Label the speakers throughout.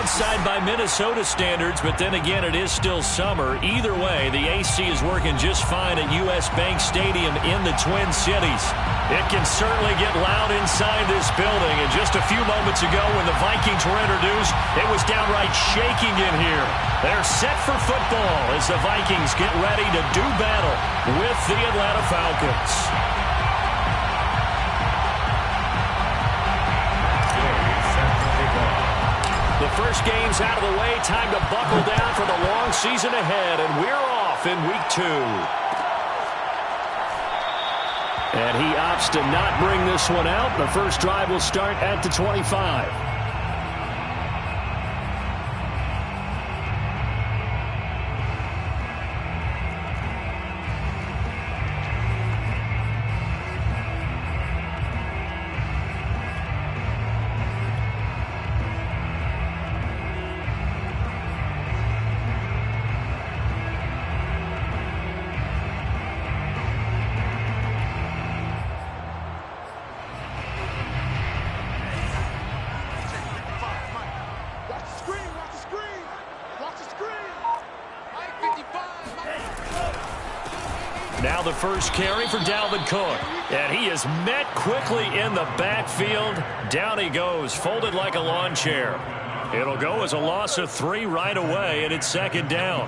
Speaker 1: inside by Minnesota standards, but then again, it is still summer. Either way, the AC is working just fine at U.S. Bank Stadium in the Twin Cities. It can certainly get loud inside this building, and just a few moments ago when the Vikings were introduced, it was downright shaking in here. They're set for football as the Vikings get ready to do battle with the Atlanta Falcons. The first game's out of the way. Time to buckle down for the long season ahead, and we're off in week 2. And he opts to not bring this one out. The first drive will start at the 25. Now the first carry for Dalvin Cook. And he is met quickly in the backfield. Down he goes, folded like a lawn chair. It'll go as a loss of 3 right away, and it's second down.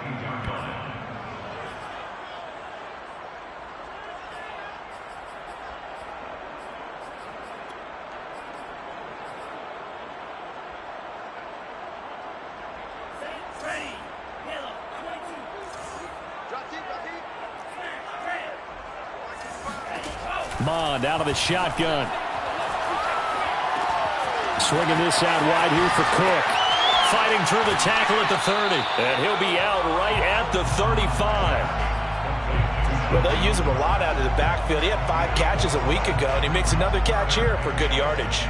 Speaker 1: Mond out of the shotgun. Swinging this out wide here for Cook. Fighting through the tackle at the 30. And he'll be out right at the 35.
Speaker 2: Well, they'll use him a lot out of the backfield. He had 5 catches a week ago, and he makes another catch here for good yardage.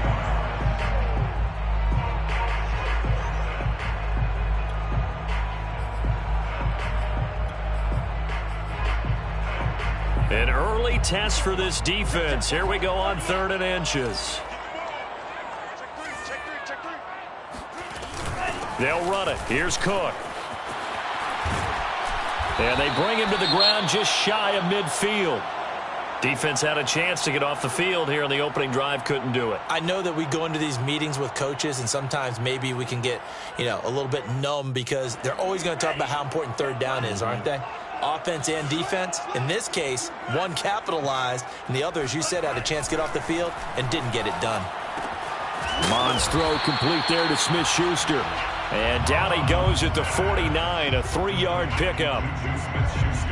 Speaker 1: An early test for this defense. Here we go on 3rd and inches. They'll run it. Here's Cook. And they bring him to the ground just shy of midfield. Defense had a chance to get off the field here on the opening drive. Couldn't do it.
Speaker 2: I know that we go into these meetings with coaches, and sometimes maybe we can get, a little bit numb because they're always going to talk about how important 3rd down is, aren't they? Offense and defense. In this case, one capitalized, and the other, as you said, had a chance to get off the field and didn't get it done.
Speaker 1: Mond's throw complete there to Smith-Schuster. And down he goes at the 49, a 3-yard pickup.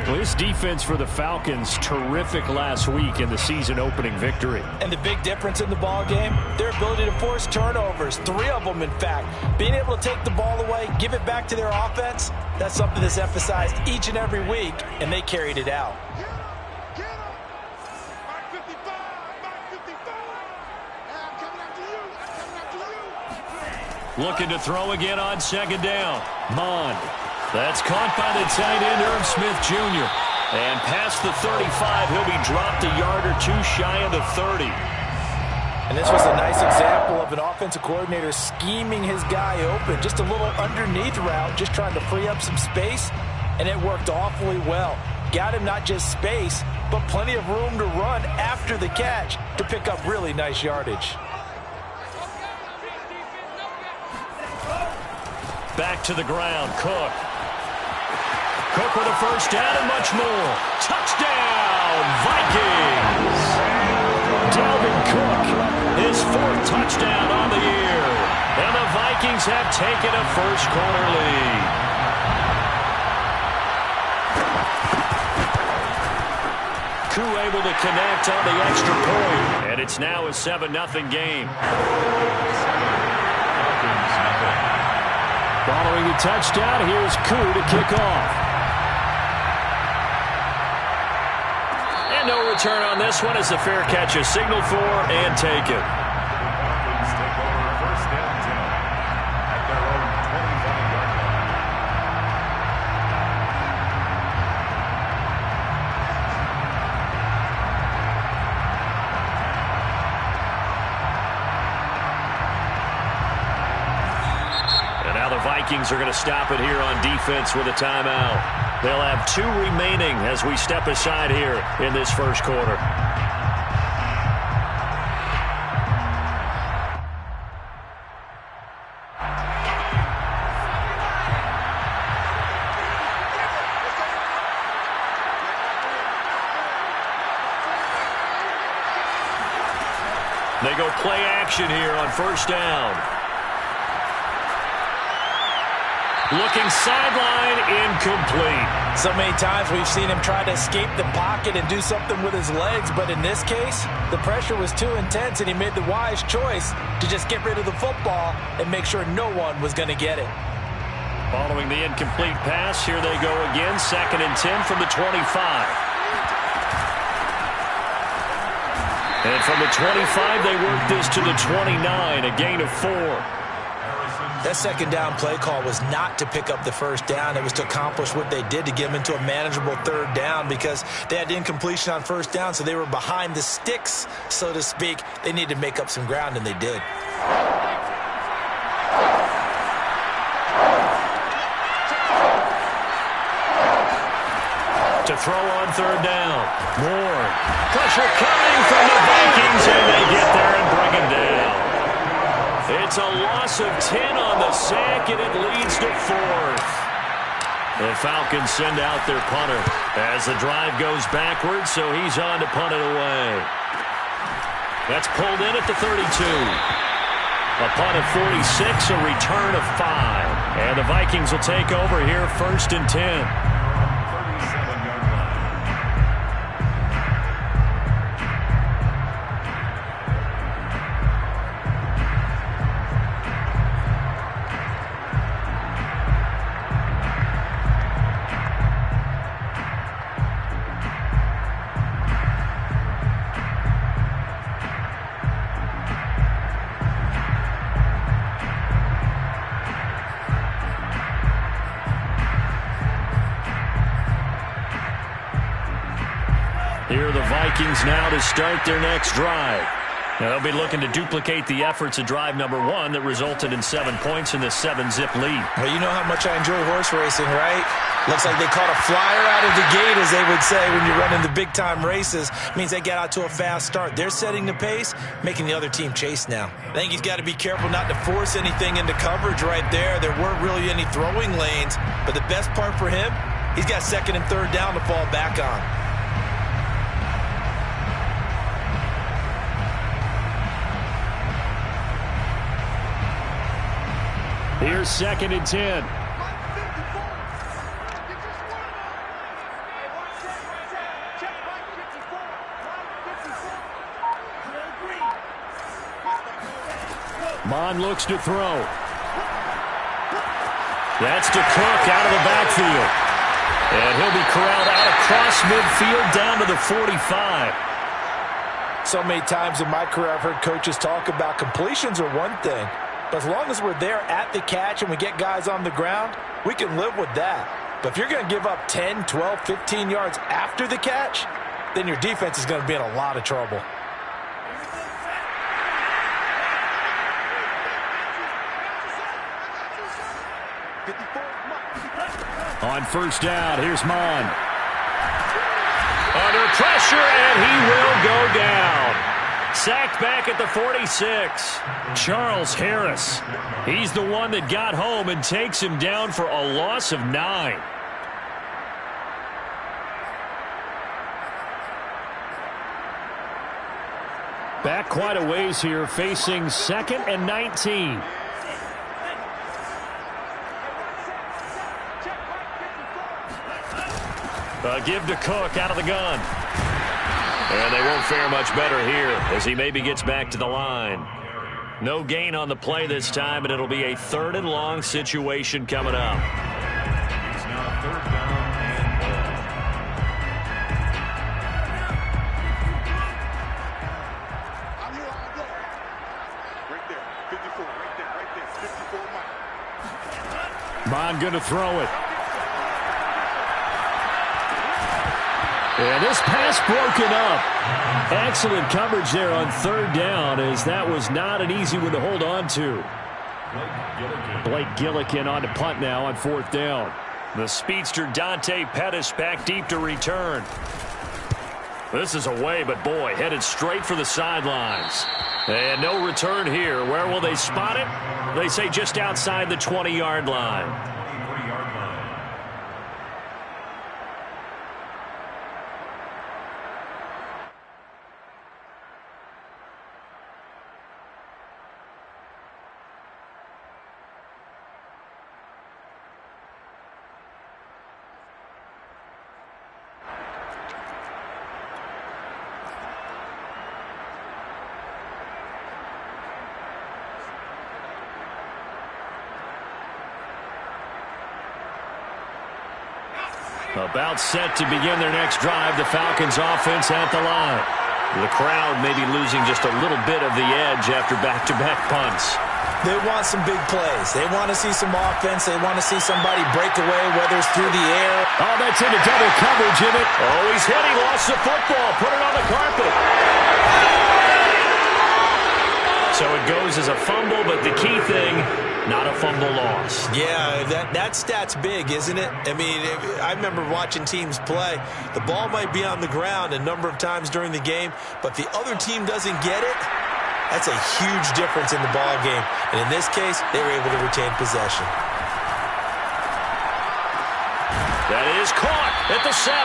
Speaker 1: Well, this defense for the Falcons, terrific last week in the season-opening victory.
Speaker 2: And the big difference in the ball game, their ability to force turnovers, 3 of them, in fact. Being able to take the ball away, give it back to their offense, that's something that's emphasized each and every week, and they carried it out.
Speaker 1: Looking to throw again on 2nd down. Mond. That's caught by the tight end, Irv Smith Jr. And past the 35, he'll be dropped a yard or 2 shy of the 30.
Speaker 2: And this was a nice example of an offensive coordinator scheming his guy open. Just a little underneath route, just trying to free up some space, and it worked awfully well. Got him not just space, but plenty of room to run after the catch to pick up really nice yardage.
Speaker 1: Back to the ground, Cook. Cook with a first down and much more. Touchdown, Vikings! Dalvin Cook, his 4th touchdown on the year. And the Vikings have taken a first-quarter lead. Koo able to connect on the extra point. And it's now a 7-0 game. Following the touchdown, here's Koo to kick off. And no return on this one as the fair catch is signaled for and taken. Vikings are going to stop it here on defense with a timeout. They'll have 2 remaining as we step aside here in this first quarter. They go play action here on first down. Looking sideline, incomplete.
Speaker 2: So many times we've seen him try to escape the pocket and do something with his legs, but in this case, the pressure was too intense and he made the wise choice to just get rid of the football and make sure no one was going to get it.
Speaker 1: Following the incomplete pass, here they go again, 2nd and 10 from the 25. And from the 25, they work this to the 29, a gain of 4.
Speaker 2: That second down play call was not to pick up the first down. It was to accomplish what they did, to get them into a manageable 3rd down, because they had incompletion on first down, so they were behind the sticks, so to speak. They needed to make up some ground, and they did.
Speaker 1: To throw on 3rd down. More. Pressure coming from the Vikings, and they get there and bring him down. It's a loss of 10 on the sack, and it leads to 4th. The Falcons send out their punter as the drive goes backwards, so he's on to punt it away. That's pulled in at the 32. A punt of 46, a return of 5. And the Vikings will take over here, 1st and 10. Here are the Vikings now to start their next drive. Now they'll be looking to duplicate the efforts of drive number 1 that resulted in 7 points in this 7-zip lead.
Speaker 2: Well, you know how much I enjoy horse racing, right? Looks like they caught a flyer out of the gate, as they would say when you're running the big-time races. Means they get out to a fast start. They're setting the pace, making the other team chase now. I think he's got to be careful not to force anything into coverage right there. There weren't really any throwing lanes, but the best part for him, he's got 2nd and 3rd down to fall back on.
Speaker 1: Here's 2nd and 10. Mon looks to throw. That's to Cook out of the backfield. And he'll be corralled out across midfield down to the 45.
Speaker 2: So many times in my career I've heard coaches talk about completions are one thing. But as long as we're there at the catch and we get guys on the ground, we can live with that. But if you're going to give up 10, 12, 15 yards after the catch, then your defense is going to be in a lot of trouble.
Speaker 1: On first down, here's Mon. Under pressure, and he will go down. Sacked back at the 46. Charles Harris. He's the one that got home and takes him down for a loss of 9. Back quite a ways here, facing 2nd and 19. Give to Cook out of the gun. And they won't fare much better here as he maybe gets back to the line. No gain on the play this time, and it'll be a 3rd and long situation coming up.
Speaker 3: It's now 3rd down and right there, 54, right there, 54 Mike.
Speaker 1: Mon going to throw it. And this pass broken up. Excellent coverage there on 3rd down, as that was not an easy one to hold on to. Blake Gillikin on to punt now on 4th down. The speedster Dante Pettis back deep to return. This is away, but boy, headed straight for the sidelines. And no return here. Where will they spot it? They say just outside the 20-yard line. About set to begin their next drive, the Falcons offense at the line. The crowd may be losing just a little bit of the edge after back-to-back punts.
Speaker 2: They want some big plays. They want to see some offense. They want to see somebody break away, whether it's through the air.
Speaker 1: Oh, that's into double coverage in it. Oh, he's hit. He lost the football. Put it on the carpet. So it goes as a fumble, but the key thing, not a fumble loss.
Speaker 2: Yeah, that stat's big, isn't it? I mean, I remember watching teams play. The ball might be on the ground a number of times during the game, but the other team doesn't get it. That's a huge difference in the ball game. And in this case, they were able to retain possession.
Speaker 1: That is caught at the 7.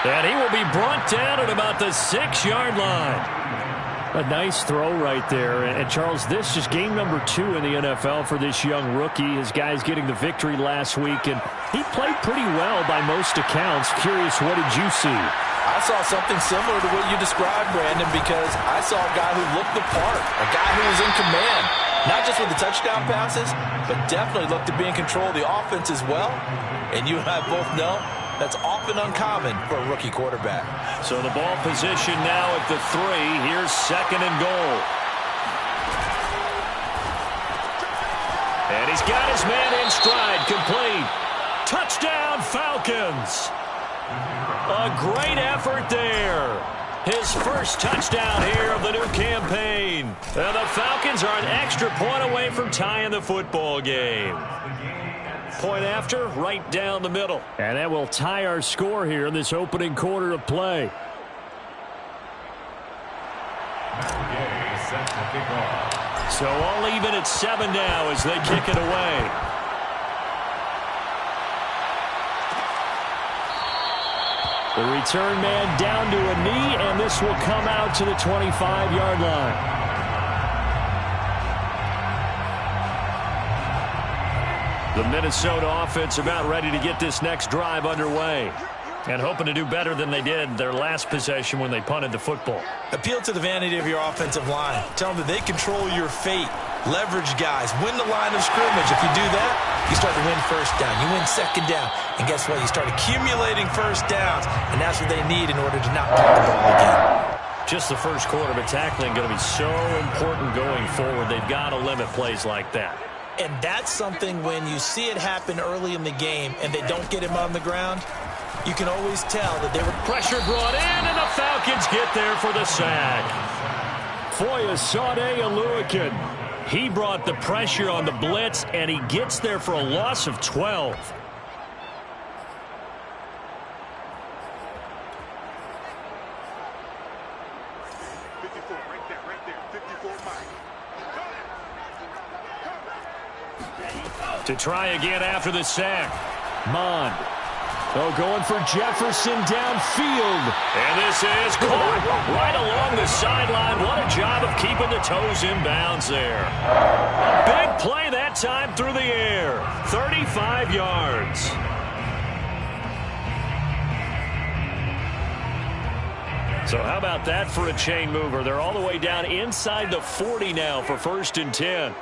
Speaker 1: And he will be brought down at about the 6-yard line. A nice throw right there. And Charles, this is game number 2 in the NFL for this young rookie. His guys getting the victory last week, and he played pretty well by most accounts. Curious, what did you see?
Speaker 2: I saw something similar to what you described, Brandon, because I saw a guy who looked the part, a guy who was in command, not just with the touchdown passes, but definitely looked to be in control of the offense as well. And you and I both know that's often uncommon for a rookie quarterback.
Speaker 1: So the ball position now at the 3. Here's 2nd and goal. And he's got his man in stride, complete. Touchdown, Falcons. A great effort there. His first touchdown here of the new campaign. And the Falcons are an extra point away from tying the football game. Point after, right down the middle. And that will tie our score here in this opening quarter of play. So all even at 7 now as they kick it away. The return man down to a knee, and this will come out to the 25-yard line. The Minnesota offense about ready to get this next drive underway and hoping to do better than they did their last possession when they punted the football.
Speaker 2: Appeal to the vanity of your offensive line. Tell them that they control your fate. Leverage guys. Win the line of scrimmage. If you do that, you start to win first down. You win second down. And guess what? You start accumulating first downs. And that's what they need in order to not punt the ball again.
Speaker 1: Just the first quarter, but tackling going to be so important going forward. They've got to limit plays like that.
Speaker 2: And that's something when you see it happen early in the game and they don't get him on the ground, you can always tell that they were...
Speaker 1: Pressure brought in, and the Falcons get there for the sack. Foyesade Oluwakin. He brought the pressure on the blitz, and he gets there for a loss of 12. To try again after the sack. Mond. Oh, going for Jefferson downfield. And this is caught right along the sideline. What a job of keeping the toes in bounds there. A big play that time through the air. 35 yards. So how about that for a chain mover? They're all the way down inside the 40 now for 1st and 10.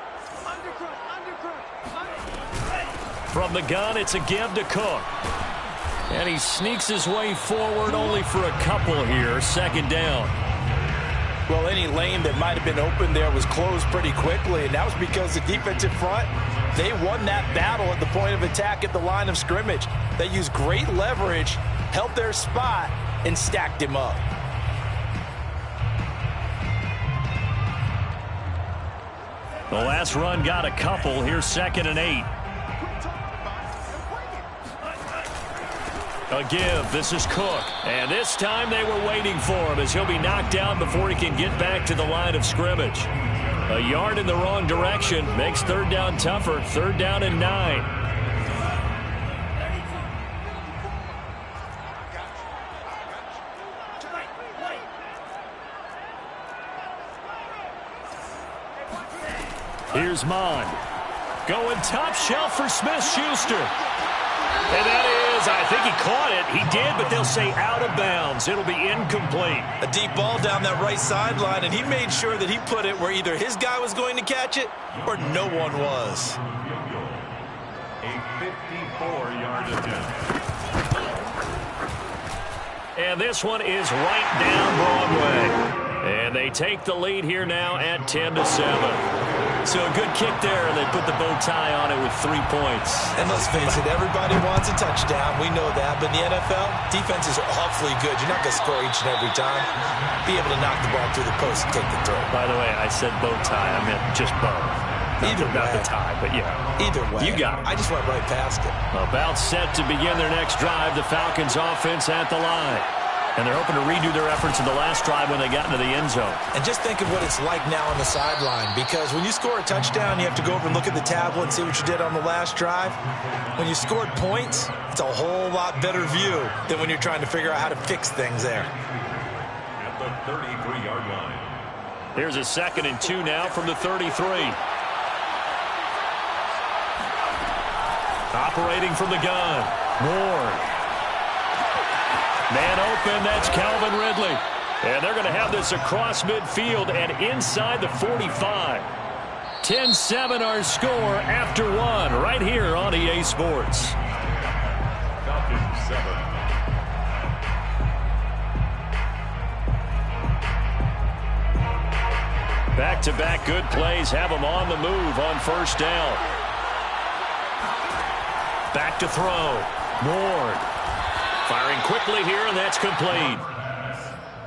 Speaker 1: From the gun, it's a give to Cook. And he sneaks his way forward only for a couple here. 2nd down.
Speaker 2: Well, any lane that might have been open there was closed pretty quickly, and that was because the defensive front, they won that battle at the point of attack at the line of scrimmage. They used great leverage, held their spot, and stacked him up.
Speaker 1: The last run got a couple. Here's 2nd and 8. A give. This is Cook. And this time they were waiting for him as he'll be knocked down before he can get back to the line of scrimmage. A yard in the wrong direction makes 3rd down tougher. 3rd down and 9. Here's Mon. Going top shelf for Smith-Schuster. And that is, I think he caught it. He did, but they'll say out of bounds. It'll be incomplete.
Speaker 2: A deep ball down that right sideline, and he made sure that he put it where either his guy was going to catch it or no one was.
Speaker 3: A 54-yard attempt.
Speaker 1: And this one is right down Broadway. And they take the lead here now at 10-7. So a good kick there, and they put the bow tie on it with 3 points.
Speaker 2: And let's face it, everybody wants a touchdown. We know that. But in the NFL, defenses are awfully good. You're not going to score each and every time. Be able to knock the ball through the post and take the throw.
Speaker 1: By the way, I said bow tie. I meant just bow. Not the tie, but yeah.
Speaker 2: Either way.
Speaker 1: You got it.
Speaker 2: I just went right past it.
Speaker 1: About set to begin their next drive. The Falcons offense at the line. And they're hoping to redo their efforts in the last drive when they got into the end zone.
Speaker 2: And just think of what it's like now on the sideline, because when you score a touchdown, you have to go over and look at the tablet and see what you did on the last drive. When you scored points, it's a whole lot better view than when you're trying to figure out how to fix things there.
Speaker 3: At the 33-yard line.
Speaker 1: Here's a 2nd and 2 now from the 33. Operating from the gun. Ward. Man open, that's Calvin Ridley. And they're going to have this across midfield and inside the 45. 10-7 our score after 1 right here on EA Sports.
Speaker 3: Falcons 7.
Speaker 1: Back-to-back good plays have them on the move on 1st down. Back to throw. Ward. Firing quickly here, and that's complete.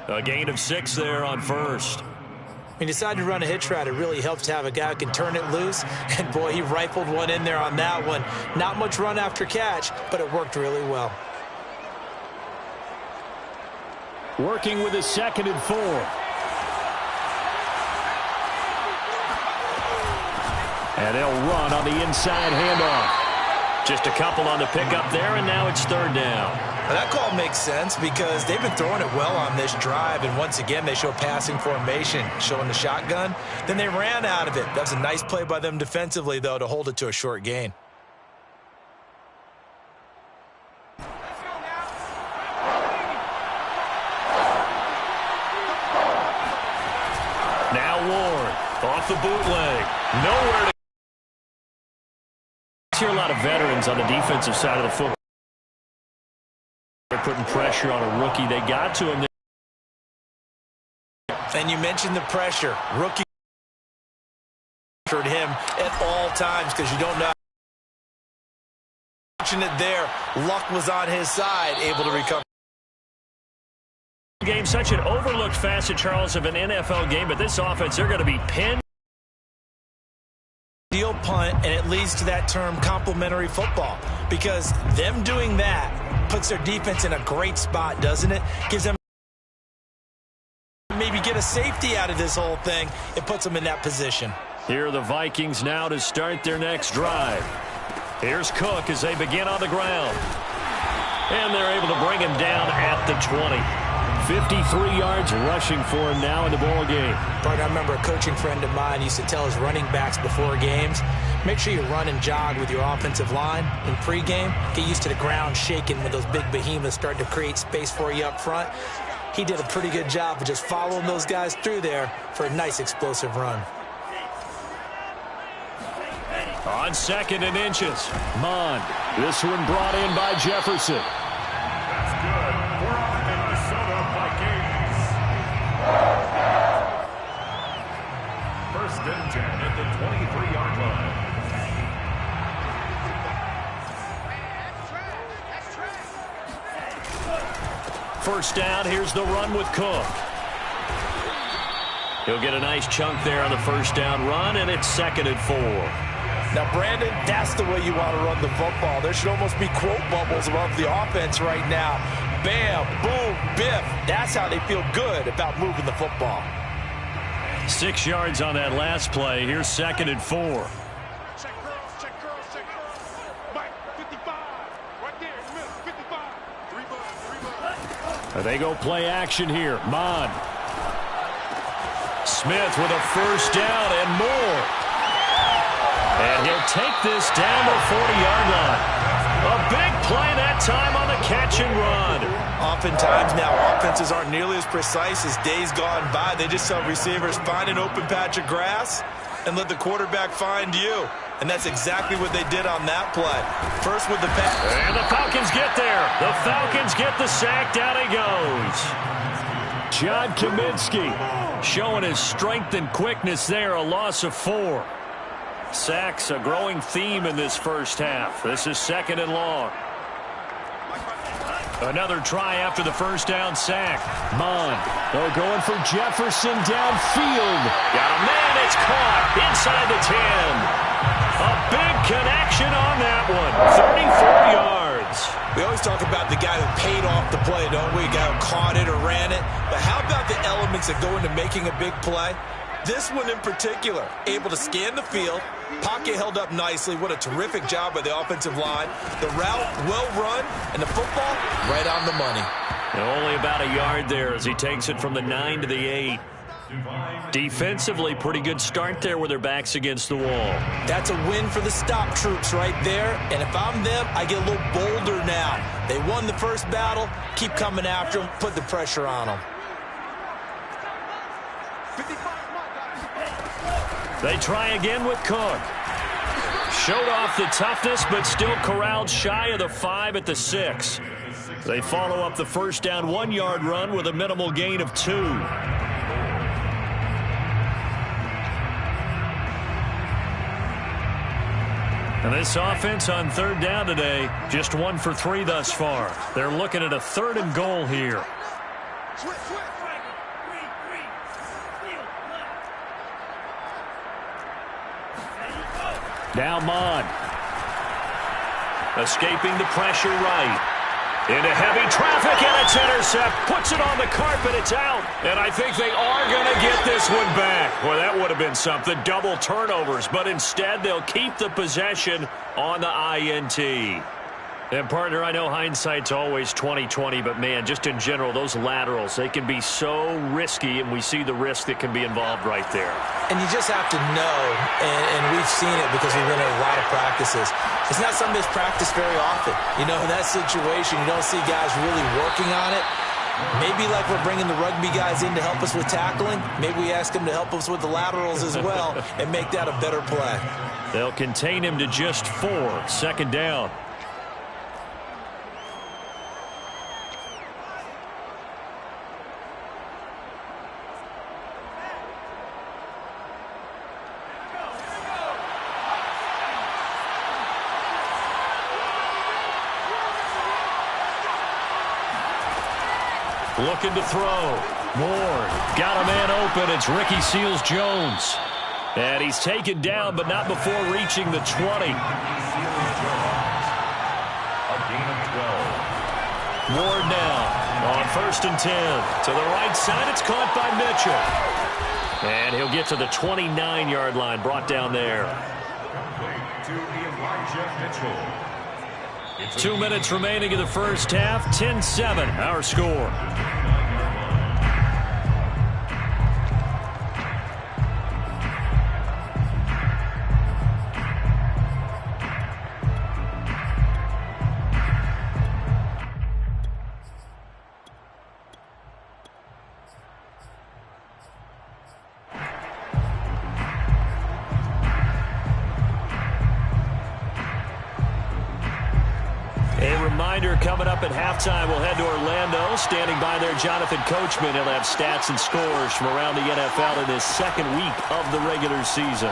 Speaker 1: A gain of 6 there on 1st.
Speaker 2: When you decide to run a hitch route, it really helps to have a guy who can turn it loose. And, boy, he rifled one in there on that one. Not much run after catch, but it worked really well.
Speaker 1: Working with his 2nd and 4. And they'll run on the inside handoff. Just a couple on the pickup there, and now it's 3rd down.
Speaker 2: Now that call makes sense because they've been throwing it well on this drive, and once again they show passing formation, showing the shotgun. Then they ran out of it. That was a nice play by them defensively, though, to hold it to a short gain.
Speaker 1: Now Ward off the bootleg. Nowhere to hear a lot of veterans on the defensive side of the football. They're putting pressure on a rookie. They got to him.
Speaker 2: And you mentioned the pressure. Rookie pressured him at all times because you don't know. Fortunate there. Luck was on his side, able to recover.
Speaker 1: Game, such an overlooked facet, Charles, of an NFL game, but this offense, they're going to be pinned.
Speaker 2: Deal punt, and it leads to that term complementary football, because them doing that puts their defense in a great spot, doesn't it? Gives them maybe get a safety out of this whole thing. It puts them in that position.
Speaker 1: Here are the Vikings now to start their next drive. Here's Cook as they begin on the ground. And they're able to bring him down at the 20. 53 yards rushing for him now in the ball game.
Speaker 2: Bart, I remember a coaching friend of mine used to tell his running backs before games, make sure you run and jog with your offensive line in pregame. Get used to the ground shaking when those big behemoths start to create space for you up front. He did a pretty good job of just following those guys through there for a nice explosive run.
Speaker 1: On 2nd and inches, Mond. This one brought in by Jefferson.
Speaker 3: That's good for Minnesota Vikings. 1st and 10 at the 23-yard line.
Speaker 1: First down, here's the run with Cook. He'll get a nice chunk there on the first down run, and it's 2nd and 4.
Speaker 2: Now, Brandon, that's the way you want to run the football. There should almost be quote bubbles above the offense right now. Bam, boom, biff. That's how they feel good about moving the football.
Speaker 1: 6 yards on that last play. Here's 2nd and 4.
Speaker 3: Check girls, check girls, check girls. Mike, 55. Right there, Smith, 55. 3 bucks.
Speaker 1: They go play action here. Mon. Smith with a first down and more. And he'll take this down the 40-yard line. A big play that time on the catch and run.
Speaker 2: Oftentimes now, offenses aren't nearly as precise as days gone by. They just tell receivers, find an open patch of grass and let the quarterback find you. And that's exactly what they did on that play. First with the pass.
Speaker 1: And the Falcons get there. The Falcons get the sack. Down he goes. John Kaminsky showing his strength and quickness there. A loss of 4. Sacks, a growing theme in this first half. This is 2nd and long. Another try after the first down sack. Mon. They're going for Jefferson downfield. Got a man. It's caught inside the 10. A big connection on that one. 34 yards.
Speaker 2: We always talk about the guy who paid off the play, don't we? The guy who caught it or ran it. But how about the elements that go into making a big play? This one in particular, able to scan the field, pocket held up nicely. What a terrific job by the offensive line. The route, well run, and the football, right on the money.
Speaker 1: Only about a yard there as he takes it from the 9 to the 8. Defensively, pretty good start there with their backs against the wall.
Speaker 2: That's a win for the stop troops right there. And if I'm them, I get a little bolder now. They won the first battle. Keep coming after them. Put the pressure on them.
Speaker 1: They try again with Cook. Showed off the toughness, but still corralled shy of the 5 at the 6. They follow up the first down 1-yard run with a minimal gain of 2. And this offense on 3rd down today, just 1 for 3 thus far. They're looking at a 3rd and goal here. Now Mon. Escaping the pressure right. Into heavy traffic, and it's intercept. Puts it on the carpet, it's out. And I think they are going to get this one back. Well, that would have been something. Double turnovers. But instead, they'll keep the possession on the INT. And, partner, I know hindsight's always 20/20, but, man, just in general, those laterals, they can be so risky, and we see the risk that can be involved right there.
Speaker 2: And you just have to know, and we've seen it because we've been in a lot of practices. It's not something that's practiced very often. You know, in that situation, you don't see guys really working on it. Maybe like we're bringing the rugby guys in to help us with tackling, maybe we ask them to help us with the laterals as well and make that a better play.
Speaker 1: They'll contain him to just 4. 2nd down. Looking to throw. Moore got a man open. It's Ricky Seals-Jones. And he's taken down, but not before reaching the 20.
Speaker 3: A gain of 12.
Speaker 1: Ward now on 1st and 10. To the right side, it's caught by Mitchell. And he'll get to the 29-yard line, brought down there.
Speaker 3: To Elijah Mitchell.
Speaker 1: 2 minutes remaining in the first half. 10-7, our score. Coming up at halftime, we'll head to Orlando. Standing by there, Jonathan Coachman. He'll have stats and scores from around the NFL in his 2nd week of the regular season.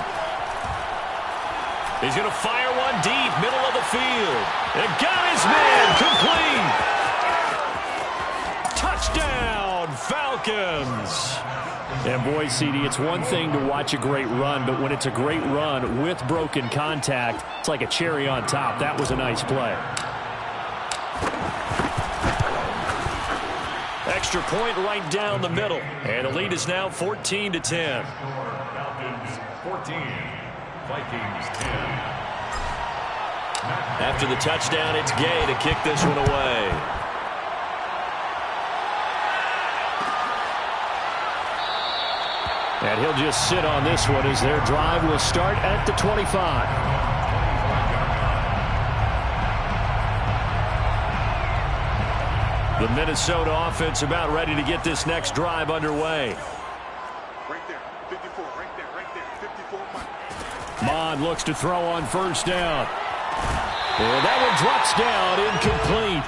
Speaker 1: He's going to fire one deep, middle of the field. And got his man complete. Touchdown, Falcons. Falcons. And boy, CD, it's one thing to watch a great run, but when it's a great run with broken contact, it's like a cherry on top. That was a nice play. Extra point right down the middle. And the lead is now 14-10.
Speaker 3: Falcons 14, Vikings 10.
Speaker 1: After the touchdown, it's Gay to kick this one away. And he'll just sit on this one as their drive will start at the 25. The Minnesota offense about ready to get this next drive underway.
Speaker 3: Right there, 54, right there, 54, Mike.
Speaker 1: Mond looks to throw on first down. And that one drops down, incomplete.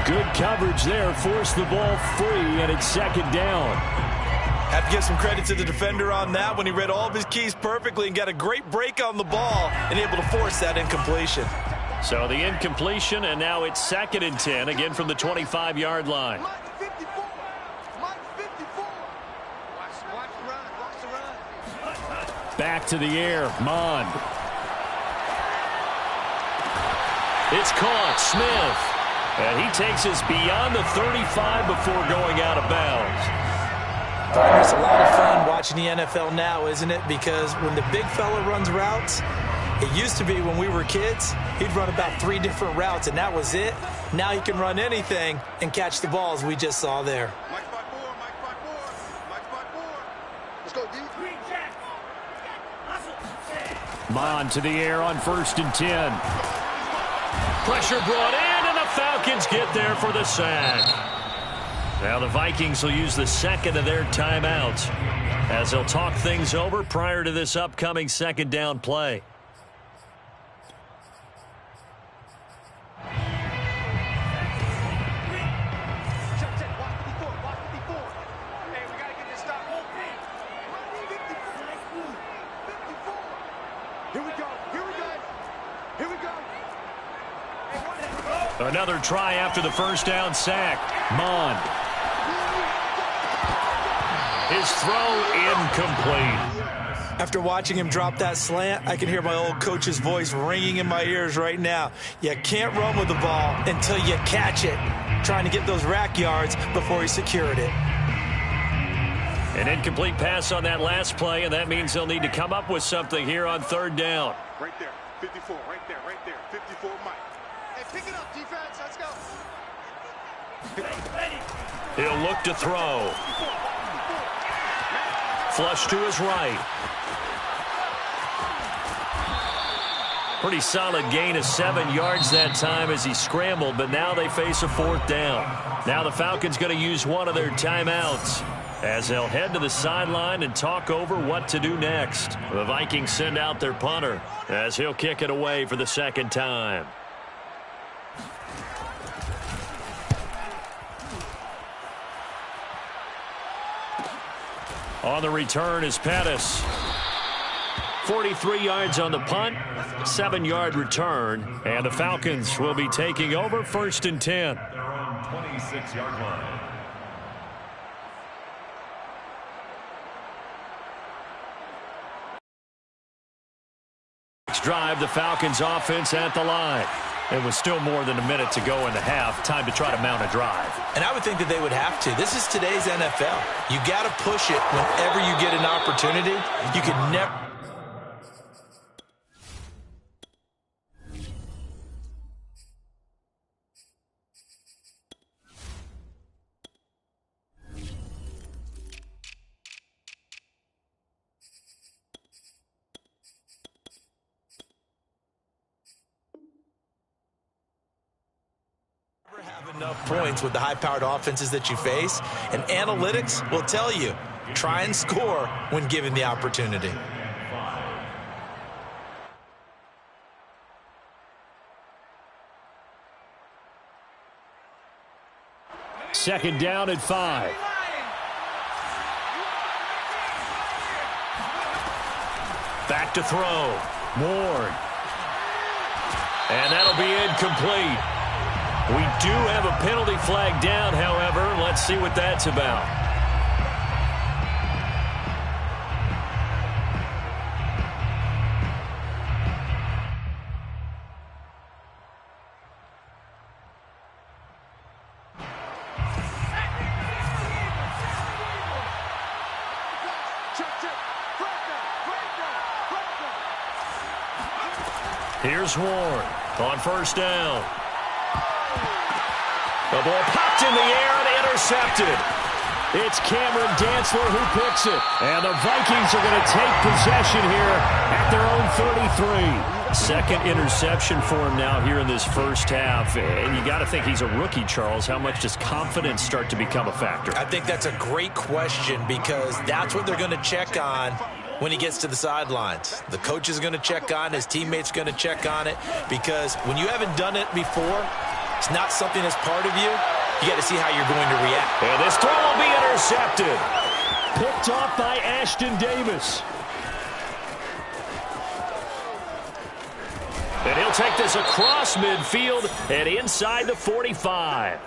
Speaker 1: Good coverage there, forced the ball free, and it's second down.
Speaker 2: Have to give some credit to the defender on that when he read all of his keys perfectly and got a great break on the ball and able to force that incompletion.
Speaker 1: So the incompletion, and now it's 2nd and 10, again from the 25-yard line.
Speaker 3: Mike 54, Mike 54. Watch the run.
Speaker 1: Back to the air, Mond. It's caught, Smith. And he takes us beyond the 35 before going out of bounds.
Speaker 2: It's a lot of fun watching the NFL now, isn't it? Because when the big fella runs routes, it used to be when we were kids, he'd run about 3 different routes, and that was it. Now he can run anything and catch the balls we just saw there.
Speaker 3: Mike spot 4, Mike spot 4, Mike spot 4. Let's go, D.
Speaker 1: Mond to the air on 1st and 10. Pressure brought in, and the Falcons get there for the sack. Now the Vikings will use the second of their timeouts as they'll talk things over prior to this upcoming second down play. Another try after the first down sack. Mond. His throw incomplete.
Speaker 2: After watching him drop that slant, I can hear my old coach's voice ringing in my ears right now. You can't run with the ball until you catch it. Trying to get those rack yards before he secured it.
Speaker 1: An incomplete pass on that last play, and that means they'll need to come up with something here on 3rd down.
Speaker 3: Right there, 54, right there, 54, Mike. Hey, pick it up, defense, let's go.
Speaker 1: He'll look to throw. Flush to his right. Pretty solid gain of 7 yards that time as he scrambled, but now they face a 4th down. Now the Falcons going to use one of their timeouts as they'll head to the sideline and talk over what to do next. The Vikings send out their punter as he'll kick it away for the 2nd time. On the return is Pettis. 43 yards on the punt, 7-yard return, and the Falcons will be taking over 1st and 10.
Speaker 3: Their own 26-yard line.
Speaker 1: Next drive, the Falcons offense at the line. It was still more than a minute to go in the half. Time to try to mount a drive.
Speaker 2: And I would think that they would have to. This is today's NFL. You got to push it whenever you get an opportunity. You can never. Have enough points with the high-powered offenses that you face, and analytics will tell you, try and score when given the opportunity.
Speaker 1: Second down at 5. Back to throw. Ward. And that'll be incomplete. We do have a penalty flag down, however. Let's see what that's about. Here's Ward on first down. The ball popped in the air and intercepted. It's Cameron Dantzler who picks it. And the Vikings are going to take possession here at their own 33. Second interception for him now here in this first half. And you got to think he's a rookie, Charles. How much does confidence start to become a factor?
Speaker 2: I think that's a great question because that's what they're going to check on when he gets to the sidelines. The coach is going to check on, his teammates are going to check on it, because when you haven't done it before, it's not something that's part of you. You got to see how you're going to react.
Speaker 1: And this throw will be intercepted. Picked off by Ashton Davis. And he'll take this across midfield and inside the 45.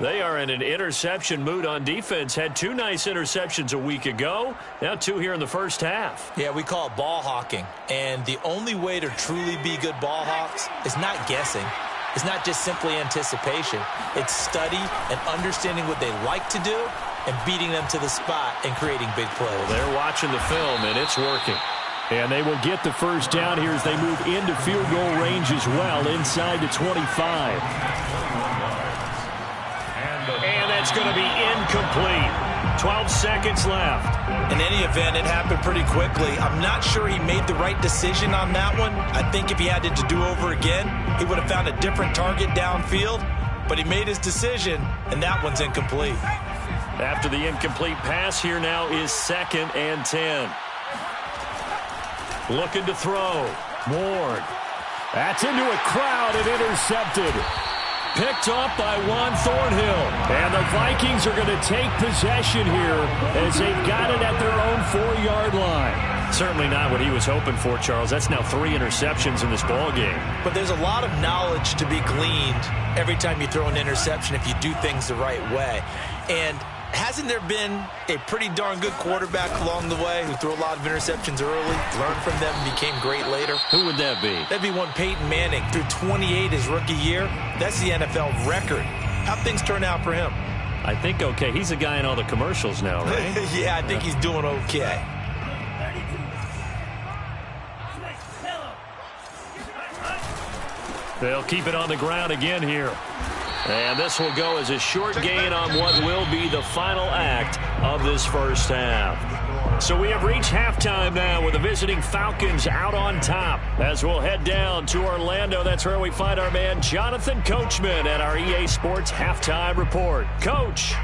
Speaker 1: They are in an interception mood on defense. Had two nice interceptions a week ago. Now two here in the first half.
Speaker 2: Yeah, we call it ball hawking. And the only way to truly be good ball hawks is not guessing. It's not just simply anticipation. It's study and understanding what they like to do and beating them to the spot and creating big plays.
Speaker 1: Well, they're watching the film, and it's working. And they will get the first down here as they move into field goal range as well, inside the 25. And that's going to be incomplete. 12 seconds left.
Speaker 2: In any event, it happened pretty quickly. I'm not sure he made the right decision on that one. I think if he had it to do over again, he would have found a different target downfield. But he made his decision, and that one's incomplete.
Speaker 1: After the incomplete pass, here now is 2nd and 10. Looking to throw. Ward. That's into a crowd and intercepted. Picked off by Juan Thornhill. And the Vikings are going to take possession here as they've got it at their own 4-yard line. Certainly not what he was hoping for, Charles. That's now 3 interceptions in this ball game.
Speaker 2: But there's a lot of knowledge to be gleaned every time you throw an interception if you do things the right way. And hasn't there been a pretty darn good quarterback along the way who threw a lot of interceptions early, learned from them, and became great later?
Speaker 1: Who would that be?
Speaker 2: That'd be one Peyton Manning. Threw 28 his rookie year. That's the NFL record. How'd things turn out for him?
Speaker 1: I think okay. He's a guy in all the commercials now, right?
Speaker 2: Yeah, I think he's doing okay.
Speaker 1: They'll keep it on the ground again here. And this will go as a short gain on what will be the final act of this first half. So we have reached halftime now with the visiting Falcons out on top. As we'll head down to Orlando, that's where we find our man Jonathan Coachman at our EA Sports Halftime Report. Coach.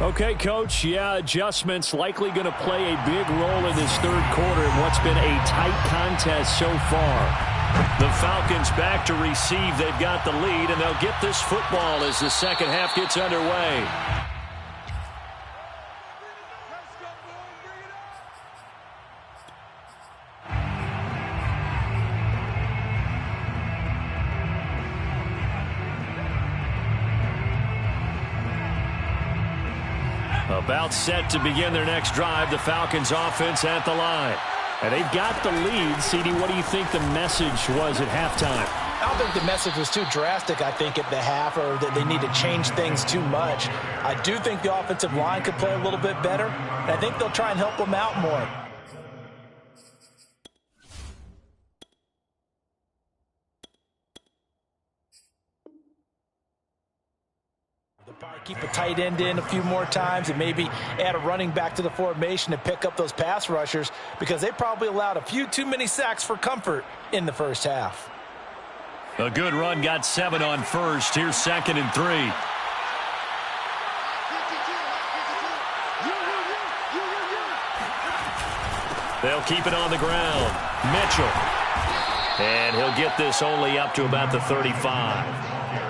Speaker 1: Okay, Coach, yeah, adjustments likely going to play a big role in this third quarter in what's been a tight contest so far. The Falcons back to receive. They've got the lead, and they'll get this football as the second half gets underway. About set to begin their next drive, the Falcons offense at the line. And they've got the lead. CD, what do you think the message was at halftime?
Speaker 2: I don't think the message was too drastic, I think, at the half, or that they need to change things too much. I do think the offensive line could play a little bit better, and I think they'll try and help them out more. Probably keep a tight end in a few more times and maybe add a running back to the formation to pick up those pass rushers, because they probably allowed a few too many sacks for comfort in the first half.
Speaker 1: A good run, got 7 on first. Here's 2nd and 3. They'll keep it on the ground. Mitchell. And he'll get this only up to about the 35.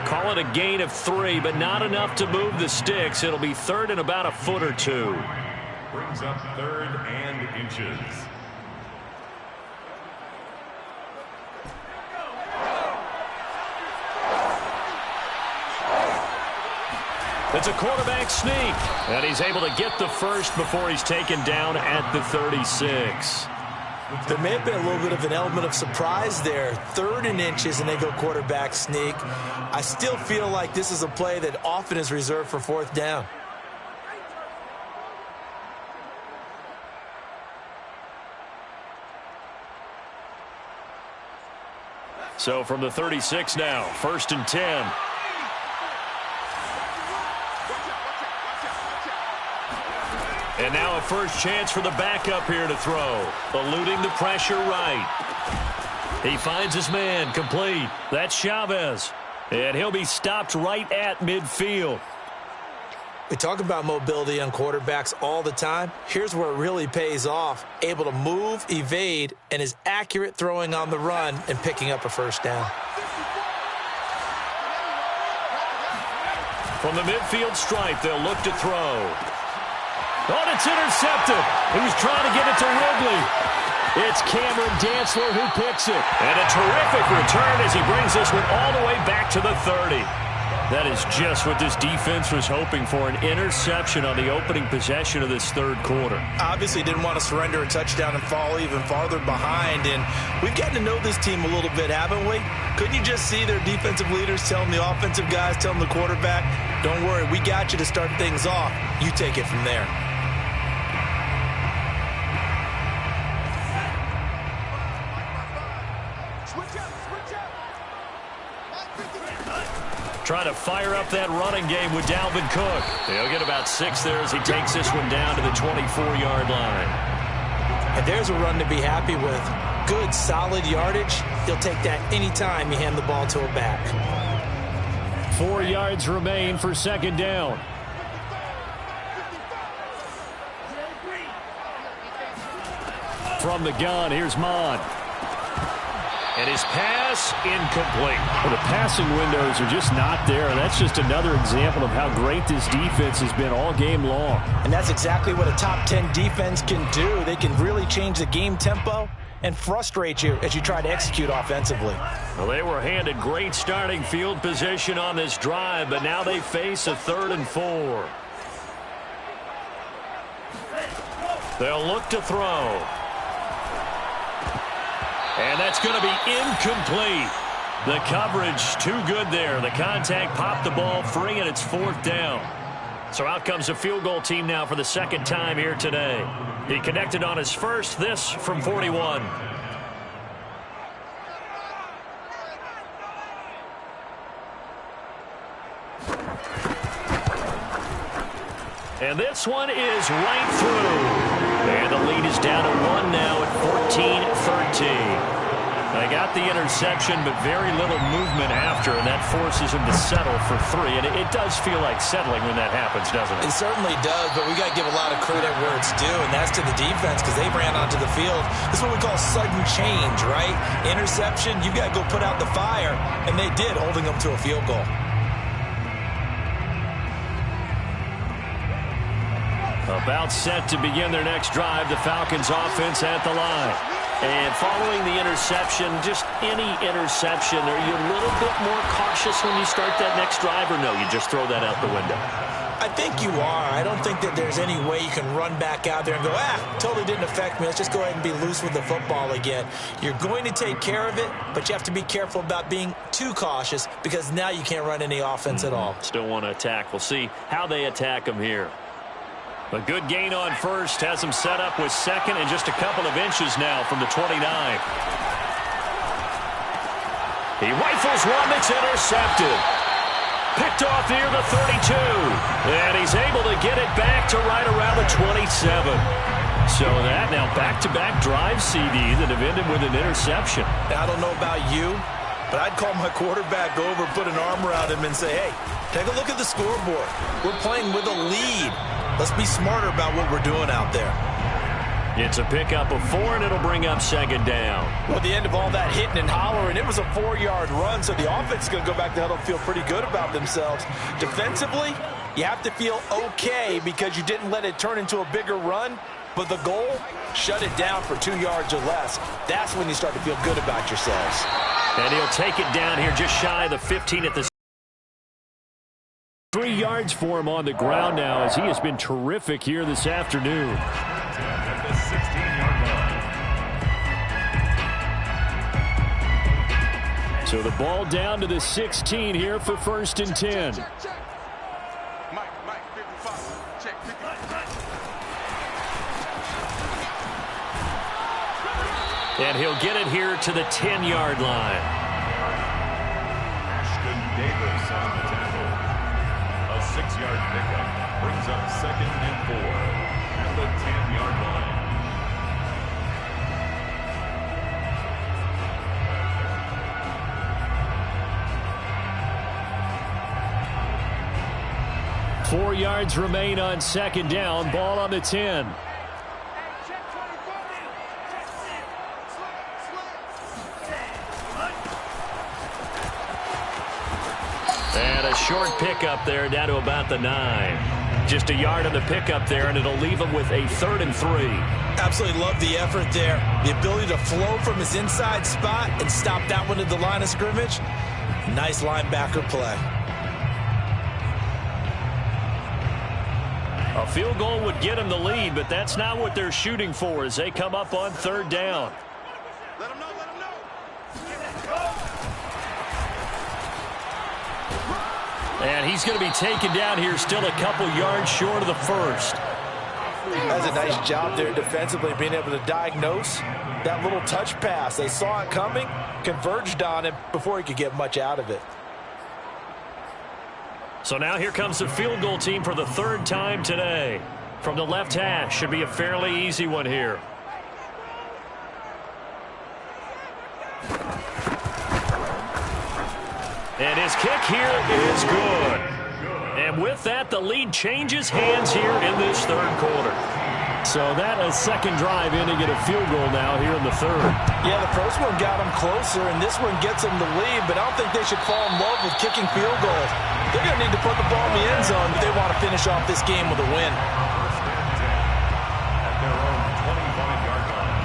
Speaker 1: Call it a gain of 3, but not enough to move the sticks. It'll be 3rd and about a foot or 2.
Speaker 3: Brings up 3rd and inches.
Speaker 1: It's a quarterback sneak, and he's able to get the first before he's taken down at the 36.
Speaker 2: There may have been a little bit of an element of surprise there. 3rd and inches, and they go quarterback sneak. I still feel like this is a play that often is reserved for 4th down.
Speaker 1: So from the 36 now, 1st and 10. And now a first chance for the backup here to throw. Eluding the pressure right. He finds his man, complete. That's Chavez. And he'll be stopped right at midfield.
Speaker 2: We talk about mobility on quarterbacks all the time. Here's where it really pays off. Able to move, evade, and is accurate throwing on the run and picking up a first down.
Speaker 1: From the midfield stripe, they'll look to throw. Oh, it's intercepted. He was trying to get it to Ridley. It's Cameron Dantzler who picks it. And a terrific return as he brings this one all the way back to the 30. That is just what this defense was hoping for, an interception on the opening possession of this 3rd quarter.
Speaker 2: Obviously didn't want to surrender a touchdown and fall even farther behind. And we've gotten to know this team a little bit, haven't we? Couldn't you just see their defensive leaders telling the offensive guys, telling the quarterback, don't worry, we got you to start things off. You take it from there.
Speaker 1: Trying to fire up that running game with Dalvin Cook. He'll get about 6 there as he takes this one down to the 24-yard line.
Speaker 2: And there's a run to be happy with. Good, solid yardage. He'll take that anytime you hand the ball to a back.
Speaker 1: 4 yards remain for 2nd down. From the gun, here's Mon. And his pass incomplete. Well, the passing windows are just not there. That's just another example of how great this defense has been all game long.
Speaker 2: And that's exactly what a top 10 defense can do. They can really change the game tempo and frustrate you as you try to execute offensively.
Speaker 1: Well, they were handed great starting field position on this drive, but now they face a 3rd and 4. They'll look to throw. And that's going to be incomplete. The coverage too good there. The contact popped the ball free, and it's 4th down. So out comes a field goal team now for the 2nd time here today. He connected on his first, this from 41. And this one is right through. And the lead is down to 1 now at 14-13. They got the interception, but very little movement after, and that forces him to settle for 3. And it does feel like settling when that happens, doesn't it?
Speaker 2: It certainly does, but we got to give a lot of credit where it's due, and that's to the defense because they ran onto the field. This is what we call sudden change, right? Interception, you got to go put out the fire, and they did, holding them to a field goal.
Speaker 1: About set to begin their next drive, the Falcons offense at the line. And following the interception, just any interception, are you a little bit more cautious when you start that next drive, or no, you just throw that out the window?
Speaker 2: I think you are. I don't think that there's any way you can run back out there and go, totally didn't affect me. Let's just go ahead and be loose with the football again. You're going to take care of it, but you have to be careful about being too cautious because now you can't run any offense at all.
Speaker 1: Still want to attack. We'll see how they attack them here. A good gain on first has him set up with 2nd and just a couple of inches now from the 29. He rifles one that's intercepted. Picked off near the 32. And he's able to get it back to right around the 27. So that now back-to-back drive CD that have ended with an interception.
Speaker 2: Now, I don't know about you, but I'd call my quarterback over, put an arm around him and say, hey, take a look at the scoreboard. We're playing with a lead. Let's be smarter about what we're doing out there.
Speaker 1: It's a pickup of 4, and it'll bring up 2nd down.
Speaker 2: Well, at the end of all that hitting and hollering, it was a 4-yard run, so the offense is going to go back to huddle and feel pretty good about themselves. Defensively, you have to feel okay because you didn't let it turn into a bigger run, but the goal, shut it down for 2 yards or less. That's when you start to feel good about yourselves.
Speaker 1: And he'll take it down here just shy of the 15 at the 3 yards for him on the ground now as he has been terrific here this afternoon.
Speaker 3: At the 16-yard line.
Speaker 1: So the ball down to the 16 here for 1st and 10.
Speaker 3: Mike, 55. Check 55.
Speaker 1: And he'll get it here to the 10-yard line.
Speaker 4: Ashton Davis on the tackle. A 6-yard pickup brings up 2nd and 4 at the 10-yard line.
Speaker 1: Four yards remain on 2nd down. Ball on the 10. And a short pickup there down to about the 9. Just a yard on the pickup there, and it'll leave him with a 3rd and 3.
Speaker 2: Absolutely love the effort there. The ability to flow from his inside spot and stop that one at the line of scrimmage. Nice linebacker play.
Speaker 1: A field goal would get him the lead, but that's not what they're shooting for as they come up on 3rd down.
Speaker 3: Let him know, let him know.
Speaker 1: And he's going to be taken down here still a couple yards short of the 1st.
Speaker 2: That's a nice job there defensively, being able to diagnose that little touch pass. They saw it coming, converged on him before he could get much out of it.
Speaker 1: So now here comes the field goal team for the 3rd time today. From the left hash, should be a fairly easy one here. And his kick here is good. And with that, the lead changes hands here in this 3rd quarter. So that a 2nd drive ending at a field goal now here in the 3rd.
Speaker 2: Yeah, the first one got him closer, and this one gets him the lead, but I don't think they should fall in love with kicking field goals. They're going to need to put the ball in the end zone if they want to finish off this game with a win.
Speaker 4: 1st and 10 at their own 25-yard line.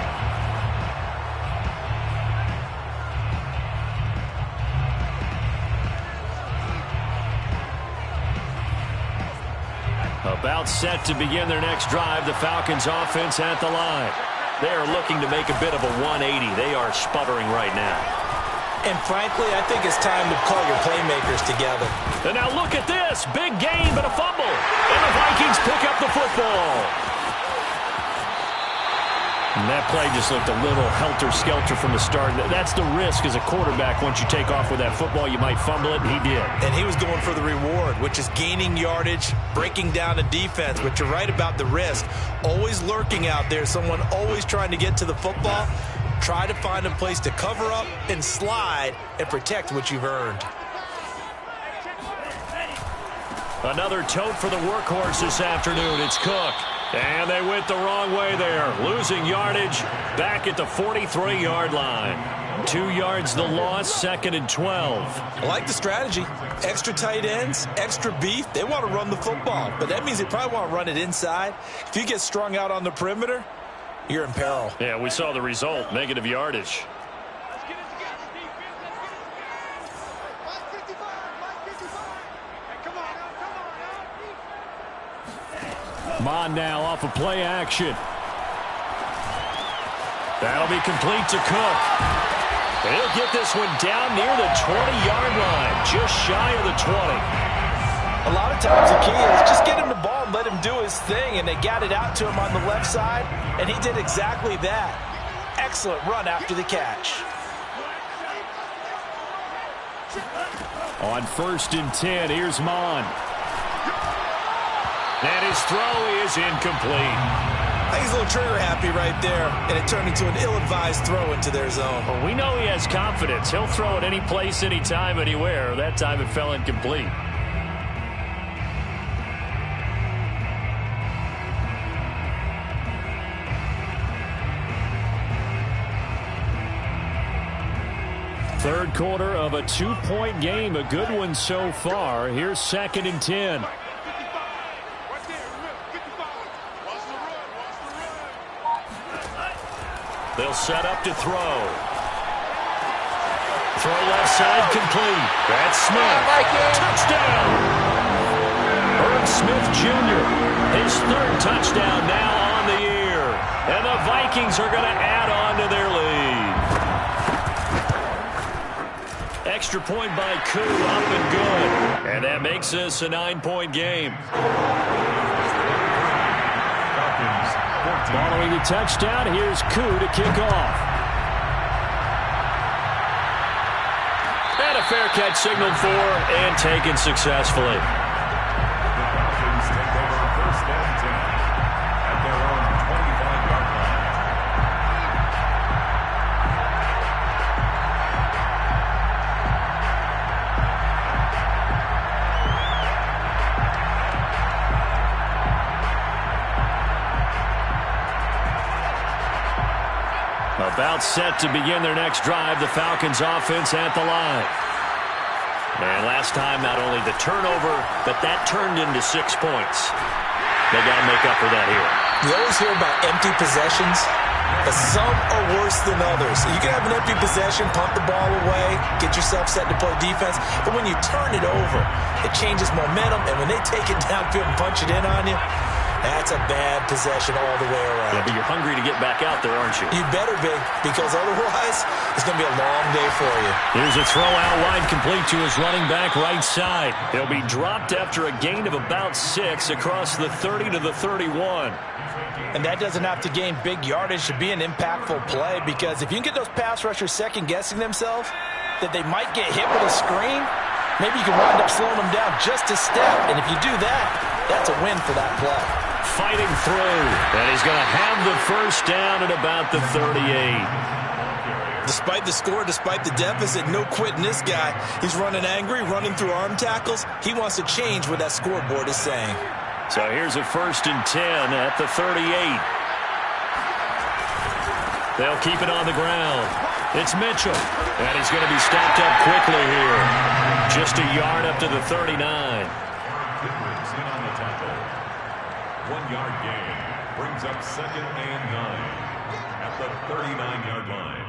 Speaker 1: About set to begin their next drive. The Falcons offense at the line. They are looking to make a bit of a 180. They are sputtering right now.
Speaker 2: And frankly, I think it's time to call your playmakers together.
Speaker 1: And now look at this. Big gain, but a fumble. And the Vikings pick up the football. And that play just looked a little helter-skelter from the start. That's the risk as a quarterback. Once you take off with that football, you might fumble it, and he did. And
Speaker 2: he was going for the reward, which is gaining yardage, breaking down the defense. But you're right about the risk. Always lurking out there, someone always trying to get to the football. Try to find a place to cover up and slide and protect what you've earned.
Speaker 1: Another tote for the workhorse this afternoon. It's Cook. And they went the wrong way there. Losing yardage back at the 43-yard line. 2 yards the loss, 2nd and 12.
Speaker 2: I like the strategy. Extra tight ends, extra beef. They want to run the football, but that means they probably want to run it inside. If you get strung out on the perimeter, you're in peril.
Speaker 1: Yeah, we saw the result, negative yardage.
Speaker 3: Let's get it together, defense. Let's get it together. Mike 55. Hey, come on now, come on now.
Speaker 1: Mon now off of play action. That'll be complete to Cook. And he'll get this one down near the 20-yard line, just shy of the 20.
Speaker 2: A lot of times the key is just get him the ball and let him do his thing, and they got it out to him on the left side, and he did exactly that. Excellent run after the catch.
Speaker 1: On 1st and 10, here's Mon. And his throw is incomplete.
Speaker 2: I think he's a little trigger happy right there, and it turned into an ill-advised throw into their zone.
Speaker 1: Well, we know he has confidence. He'll throw it any place, anytime, anywhere. That time it fell incomplete. Third quarter of a 2-point game. A good one so far. Here's 2nd and 10. They'll set up to throw. Throw left side complete. That's Smith. Touchdown. Herb Smith Jr. His 3rd touchdown now on the year. And the Vikings are going to add on to their lead. Extra point by Koo, up and good. And that makes this a 9-point game. Following the touchdown, here's Koo to kick off. And a fair catch signaled for and taken successfully.
Speaker 4: The Falcons take over first and 10 at their own 25-yard line.
Speaker 1: About set to begin their next drive, the Falcons offense at the line. And last time, not only the turnover, but that turned into 6 points. They got to make up for that here.
Speaker 2: You always hear about empty possessions, but some are worse than others. You can have an empty possession, punt the ball away, get yourself set to play defense, but when you turn it over, it changes momentum, and when they take it downfield and punch it in on you, that's a bad possession all the way around.
Speaker 1: Yeah, but you're hungry to get back out there, aren't you?
Speaker 2: You better be, because otherwise, it's going to be a long day for you.
Speaker 1: Here's a throw out wide, complete to his running back right side. He'll be dropped after a gain of about 6 across the 30 to the 31.
Speaker 2: And that doesn't have to gain big yardage to be an impactful play, because if you can get those pass rushers second-guessing themselves, that they might get hit with a screen, maybe you can wind up slowing them down just a step. And if you do that, that's a win for that play.
Speaker 1: Fighting through, and he's going to have the first down at about the 38.
Speaker 2: Despite the score, despite the deficit, no quitting this guy. He's running angry, running through arm tackles. He wants to change what that scoreboard is saying.
Speaker 1: So here's a 1st and 10 at the 38. They'll keep it on the ground. It's Mitchell, and he's going to be stopped up quickly here. Just a yard up to the 39.
Speaker 4: Goodwin's in on the tackle. 1-yard gain brings up 2nd and 9 at the 39-yard line.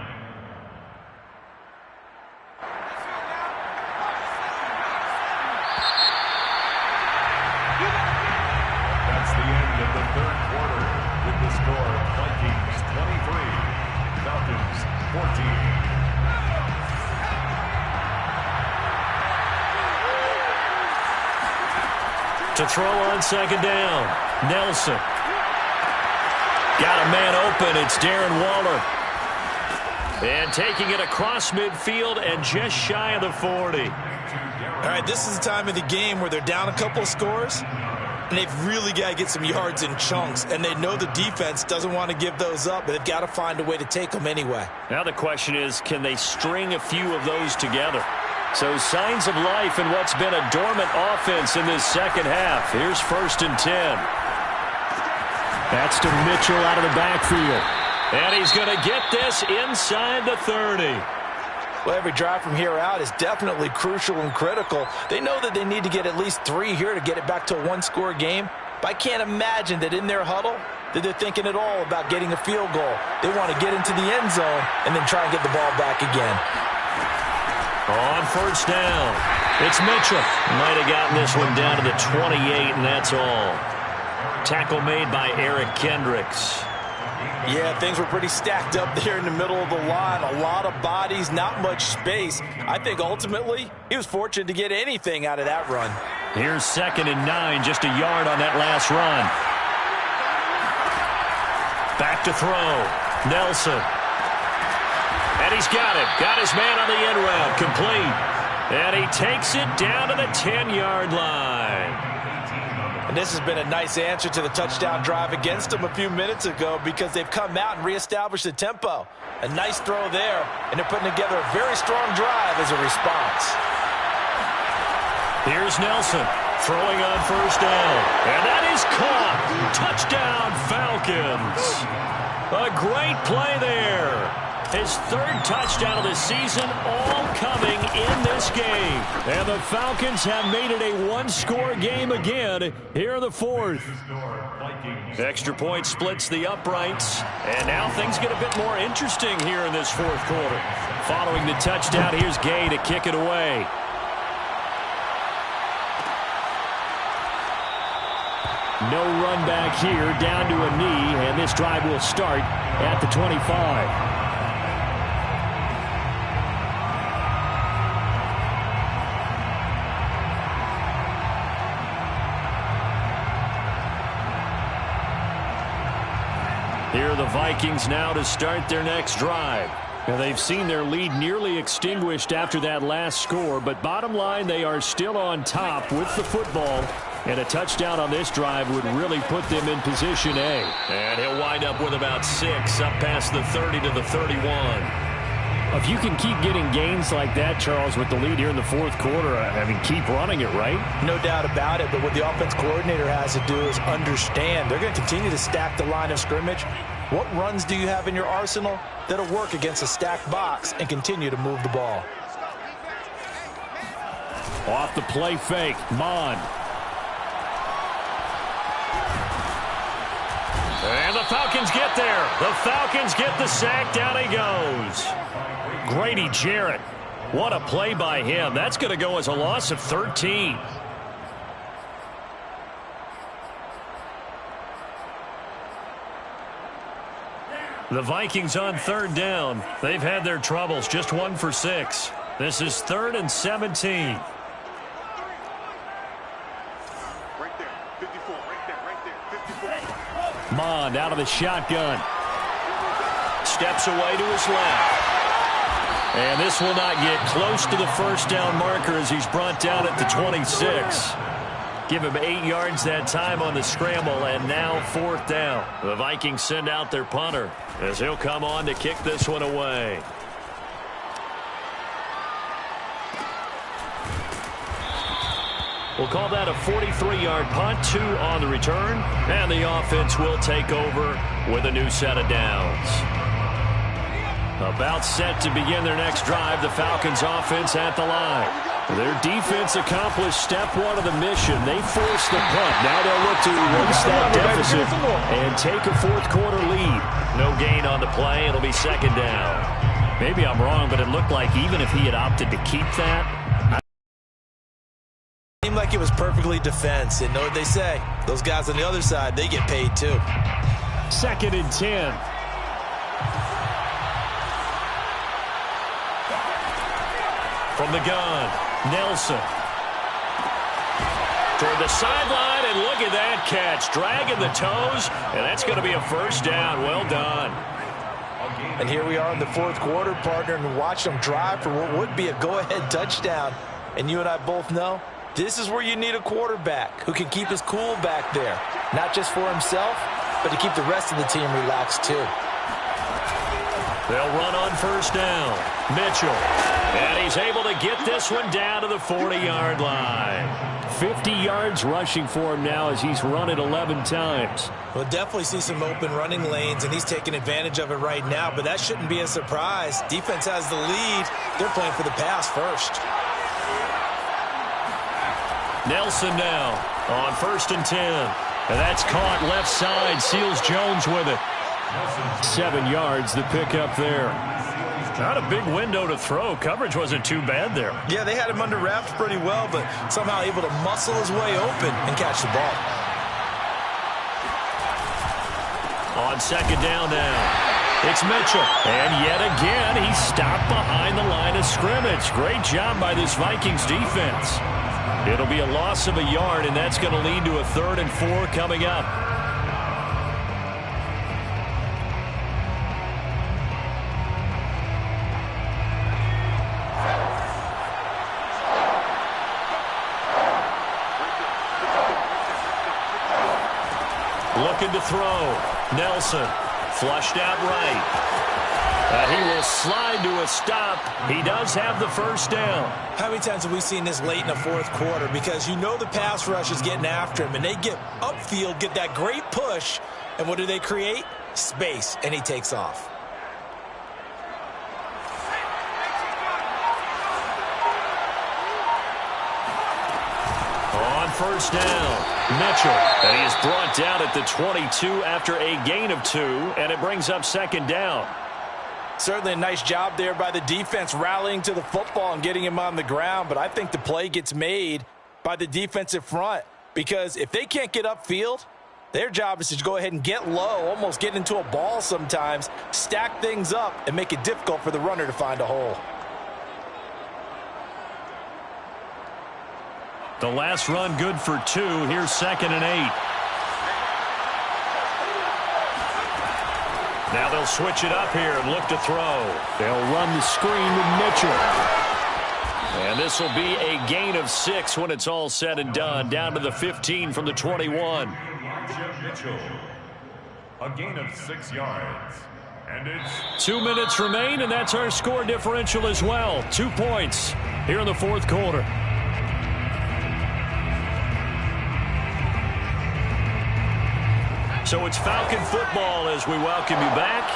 Speaker 4: That's the end of the 3rd quarter with the score Vikings 23, Falcons 14.
Speaker 1: To throw on 2nd down, Nelson. Got a man open, it's Darren Waller. And taking it across midfield and just shy of the 40.
Speaker 2: All right, this is the time of the game where they're down a couple of scores, and they've really got to get some yards in chunks, and they know the defense doesn't want to give those up, but they've got to find a way to take them anyway.
Speaker 1: Now the question is, can they string a few of those together? So signs of life in what's been a dormant offense in this second half. Here's 1st and 10. That's to Mitchell out of the backfield. And he's going to get this inside the 30.
Speaker 2: Well, every drive from here out is definitely crucial and critical. They know that they need to get at least 3 here to get it back to a 1-score game. But I can't imagine that in their huddle that they're thinking at all about getting a field goal. They want to get into the end zone and then try and get the ball back again.
Speaker 1: On 1st down, it's Mitchell. Might have gotten this one down to the 28, and that's all. Tackle made by Eric Kendricks.
Speaker 2: Yeah, things were pretty stacked up there in the middle of the line. A lot of bodies, not much space. I think ultimately he was fortunate to get anything out of that run.
Speaker 1: Here's 2nd and 9, just a yard on that last run. Back to throw, Nelson. And he's got it. Got his man on the end route. Complete. And he takes it down to the 10-yard line.
Speaker 2: And this has been a nice answer to the touchdown drive against them a few minutes ago, because they've come out and reestablished the tempo. A nice throw there, and they're putting together a very strong drive as a response.
Speaker 1: Here's Nelson throwing on 1st down. And that is caught. Touchdown, Falcons. A great play there. His 3rd touchdown of the season, all coming in this game. And the Falcons have made it a 1-score game again here in the 4th. Extra point splits the uprights. And now things get a bit more interesting here in this 4th quarter. Following the touchdown, here's Gay to kick it away. No run back here, down to a knee, and this drive will start at the 25. are the Vikings now to start their next drive. Now, they've seen their lead nearly extinguished after that last score, but bottom line, they are still on top with the football, and a touchdown on this drive would really put them in position A. And he'll wind up with about 6 up past the 30 to the 31. If you can keep getting gains like that, Charles, with the lead here in the fourth quarter, I mean, keep running it, right?
Speaker 2: No doubt about it, but what the offense coordinator has to do is understand they're going to continue to stack the line of scrimmage. What runs do you have in your arsenal that'll work against a stacked box and continue to move the ball?
Speaker 1: Off the play fake, Mond. And the Falcons get there. The Falcons get the sack. Down he goes. Grady Jarrett. What a play by him. That's going to go as a loss of 13. The Vikings on third down. They've had their troubles. Just 1 for 6. This is 3rd and 17.
Speaker 3: Right there, 54, right there, 54.
Speaker 1: Mond out of the shotgun. Steps away to his left. And this will not get close to the first down marker as he's brought down at the 26. Give him 8 yards that time on the scramble, and now 4th down. The Vikings send out their punter as he'll come on to kick this one away. We'll call that a 43-yard punt, 2 on the return, and the offense will take over with a new set of downs. About set to begin their next drive, the Falcons offense at the line. Their defense accomplished step 1 of the mission. They forced the punt. Now they'll look to erase that deficit and take a fourth quarter lead. No gain on the play. It'll be 2nd down. Maybe I'm wrong, but it looked like even if he had opted to keep that,
Speaker 2: It seemed like it was perfectly defense. And know what they say? Those guys on the other side, they get paid too.
Speaker 1: 2nd and 10. From the gun, Nelson. Toward the sideline, and look at that catch. Dragging the toes, and that's going to be a first down. Well done.
Speaker 2: And here we are in the fourth quarter, partner, and watch them drive for what would be a go-ahead touchdown. And you and I both know this is where you need a quarterback who can keep his cool back there. Not just for himself, but to keep the rest of the team relaxed too.
Speaker 1: They'll run on first down. Mitchell. And he's able to get this one down to the 40-yard line. 50 yards rushing for him now as he's run it 11 times.
Speaker 2: We'll definitely see some open running lanes, and he's taking advantage of it right now, but that shouldn't be a surprise. Defense has the lead. They're playing for the pass first.
Speaker 1: Nelson now on 1st and 10. And that's caught left side. Seals Jones with it. 7 yards, the pickup there. Not a big window to throw. Coverage wasn't too bad there.
Speaker 2: Yeah, they had him under wraps pretty well, but somehow able to muscle his way open and catch the ball.
Speaker 1: On 2nd down now, it's Mitchell. And yet again, he's stopped behind the line of scrimmage. Great job by this Vikings defense. It'll be a loss of a yard, and that's going to lead to a 3rd and 4 coming up. Looking to throw. Nelson flushed out right. He will slide to a stop. He does have the first down.
Speaker 2: How many times have we seen this late in the fourth quarter? Because you know the pass rush is getting after him, and they get upfield, get that great push, and what do they create? Space, and he takes off.
Speaker 1: On first down, Mitchell. And he is brought down at the 22 after a gain of 2, and it brings up 2nd down.
Speaker 2: Certainly a nice job there by the defense rallying to the football and getting him on the ground, but I think the play gets made by the defensive front because if they can't get upfield, their job is to go ahead and get low, almost get into a ball sometimes, stack things up, and make it difficult for the runner to find a hole.
Speaker 1: The last run good for 2. Here's 2nd and 8. Now they'll switch it up here and look to throw. They'll run the screen with Mitchell. And this will be a gain of 6 when it's all said and done. Down to the 15 from the 21.
Speaker 4: Mitchell, a gain of 6 yards. And it's
Speaker 1: 2 minutes remain, and that's our score differential as well. 2 points here in the fourth quarter. So it's Falcon football as we welcome you back.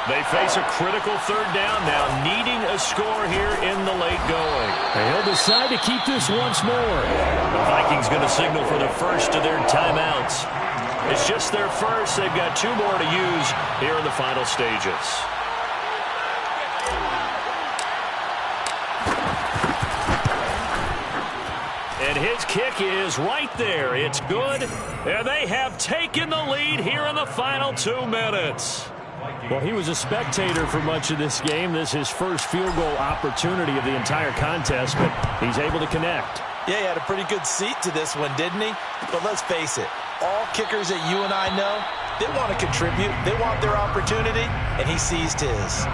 Speaker 1: They face a critical third down now, needing a score here in the late going. And he'll decide to keep this once more. The Vikings going to signal for the first of their timeouts. It's just their first. They've got 2 more to use here in the final stages. And his kick is right there. It's good. And they have taken the lead here in the final 2 minutes. Well, he was a spectator for much of this game. This is his first field goal opportunity of the entire contest, but he's able to connect.
Speaker 2: Yeah, he had a pretty good seat to this one, didn't he? But let's face it, all kickers that you and I know, they want to contribute. They want their opportunity, and he seized his.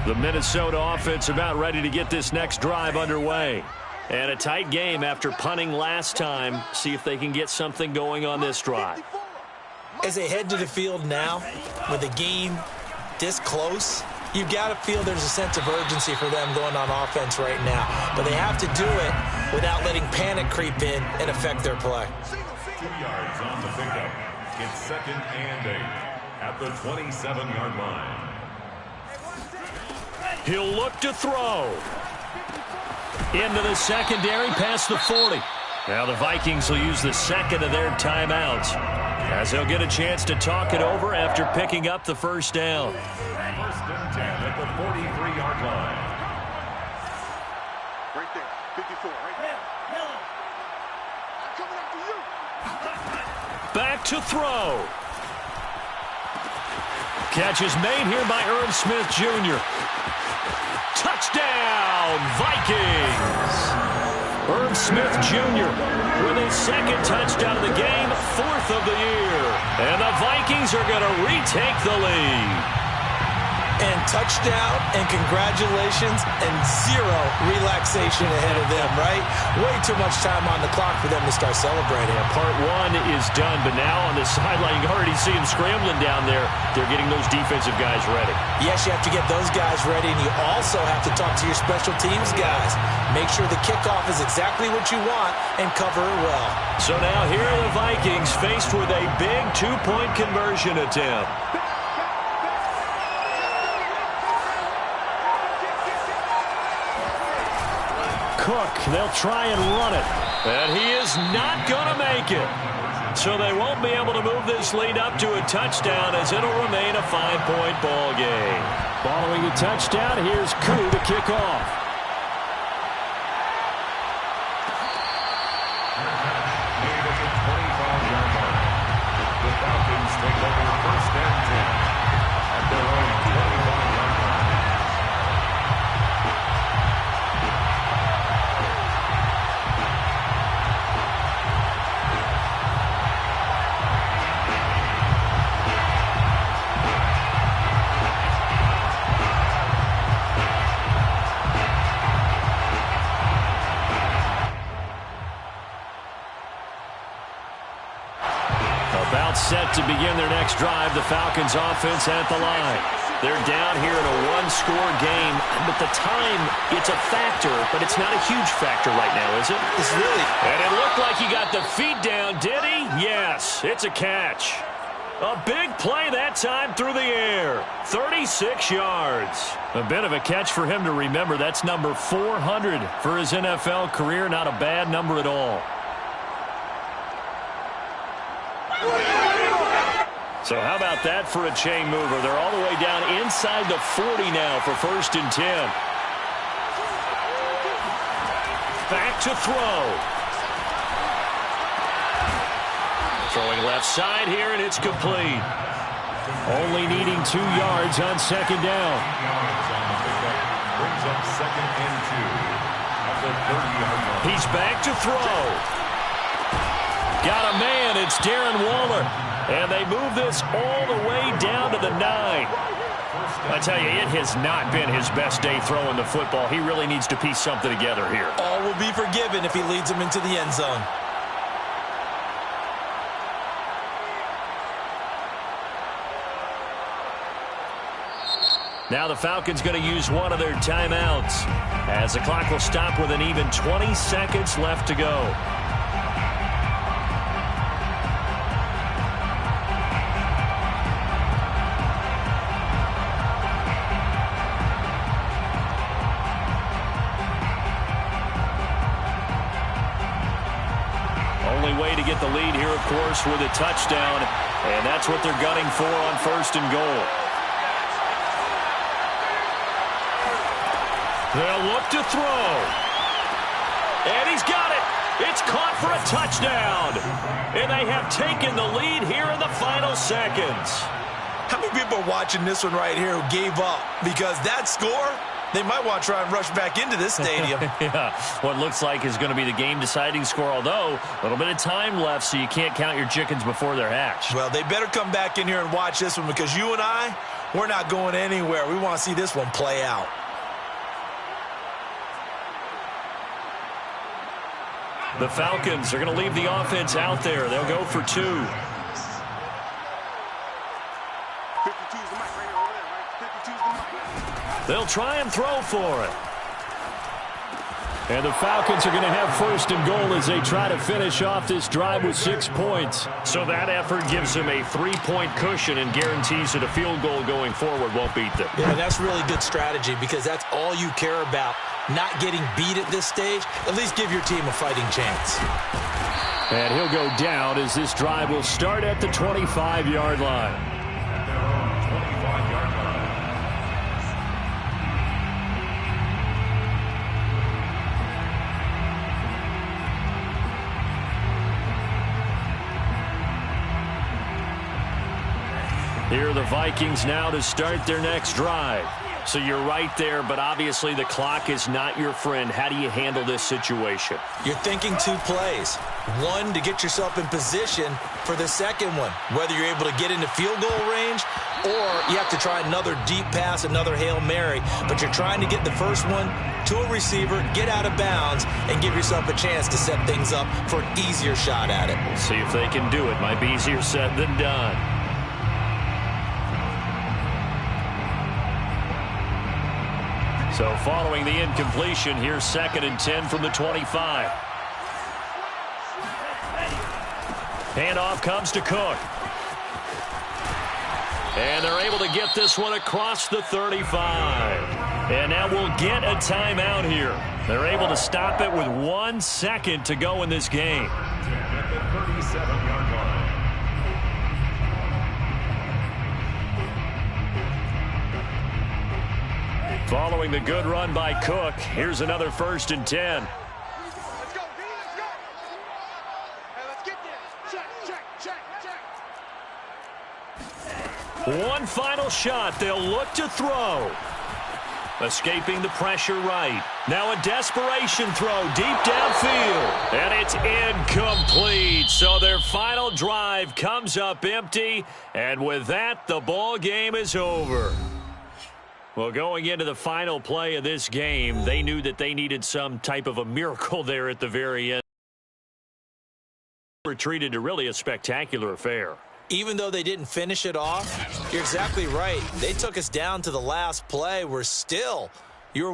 Speaker 1: The Minnesota offense about ready to get this next drive underway. And a tight game after punting last time. See if they can get something going on this drive.
Speaker 2: As they head to the field now, with the game this close, you've got to feel there's a sense of urgency for them going on offense right now. But they have to do it without letting panic creep in and affect their play.
Speaker 4: 2 yards on the pickup. It's 2nd and 8 at the 27-yard line.
Speaker 1: He'll look to throw. Into the secondary past the 40. Now the Vikings will use the second of their timeouts, as they'll get a chance to talk it over after picking up the first down.
Speaker 4: 1st and 10 at the 43-yard line.
Speaker 3: Right there, 54, right there. Coming after you.
Speaker 1: Back to throw. Catch is made here by Irv Smith Jr. Touchdown, Vikings! Irv Smith Jr. with his 2nd touchdown of the game, 4th of the year. And the Vikings are going to retake the lead.
Speaker 2: And touchdown and congratulations and 0 relaxation ahead of them, right? Way too much time on the clock for them to start celebrating.
Speaker 1: Part 1 is done, but now on the sideline, you already see them scrambling down there. They're getting those defensive guys ready.
Speaker 2: Yes, you have to get those guys ready, and you also have to talk to your special teams guys. Make sure the kickoff is exactly what you want and cover it well.
Speaker 1: So now here are the Vikings faced with a big 2-point conversion attempt. Cook, they'll try and run it. And he is not going to make it. So they won't be able to move this lead up to a touchdown, as it'll remain a 5-point ball game. Following the touchdown, here's Koo to kick off.
Speaker 4: Made at the 25-yard line. The Falcons take over 1st and 10 at their own 25-yard line.
Speaker 1: About set to begin their next drive, the Falcons offense at the line. They're down here in a 1-score game, but the time, it's a factor, but it's not a huge factor right now, is it?
Speaker 2: It's really.
Speaker 1: And it looked like he got the feet down, did he? Yes, it's a catch. A big play that time through the air. 36 yards. A bit of a catch for him to remember. That's number 400 for his NFL career. Not a bad number at all. So how about that for a chain mover? They're all the way down inside the 40 now for 1st and 10. Back to throw. Throwing left side here, and it's complete. Only needing 2 yards on second down.
Speaker 4: Brings up second and 2 at the 30-yard line.
Speaker 1: He's back to throw. Got a man. It's Darren Waller. And they move this all the way down to the 9. I tell you, it has not been his best day throwing the football. He really needs to piece something together here.
Speaker 2: All will be forgiven if he leads them into the end zone.
Speaker 1: Now the Falcons going to use one of their timeouts as the clock will stop with an even 20 seconds left to go. Only way to get the lead here, of course, with a touchdown, and that's what they're gunning for on 1st and goal. They'll look to throw. And he's got it. It's caught for a touchdown. And they have taken the lead here in the final seconds.
Speaker 2: How many people are watching this one right here who gave up? Because that score, they might want to try and rush back into this stadium.
Speaker 1: Yeah, what looks like is going to be the game-deciding score, although a little bit of time left, so you can't count your chickens before they're hatched.
Speaker 2: Well, they better come back in here and watch this one, because you and I, we're not going anywhere. We want to see this one play out.
Speaker 1: The Falcons are going to leave the offense out there. They'll go for 2.
Speaker 3: 52 is the mic right here over there, right? 52 is the mic.
Speaker 1: They'll try and throw for it. And the Falcons are going to have 1st and goal as they try to finish off this drive with 6 points. So that effort gives them a 3-point cushion and guarantees that a field goal going forward won't beat them.
Speaker 2: Yeah, that's really good strategy, because that's all you care about. Not getting beat at this stage. At least give your team a fighting chance.
Speaker 1: And he'll go down as this drive will start at the 25-yard line. Here are the Vikings now to start their next drive. So you're right there, but obviously the clock is not your friend. How do you handle this situation?
Speaker 2: You're thinking 2 plays. One, to get yourself in position for the second one, whether you're able to get into field goal range or you have to try another deep pass, another Hail Mary. But you're trying to get the first one to a receiver, get out of bounds, and give yourself a chance to set things up for an easier shot at it.
Speaker 1: We'll see if they can do it. Might be easier said than done. So following the incompletion, here's 2nd and 10 from the 25. Handoff comes to Cook. And they're able to get this one across the 35. And now we'll get a timeout here. They're able to stop it with 1 second to go in this game.
Speaker 4: At the 37-yard line.
Speaker 1: Following the good run by Cook, here's another 1st and 10.
Speaker 3: Let's go, D, let's go. Hey, let's get there. Check.
Speaker 1: One final shot. They'll look to throw. Escaping the pressure right. Now a desperation throw deep downfield. And it's incomplete. So their final drive comes up empty. And with that, the ball game is over. Well, going into the final play of this game, they knew that they needed some type of a miracle there at the very end. Retreated to really a spectacular affair.
Speaker 2: Even though they didn't finish it off, you're exactly right. They took us down to the last play. We're still, you're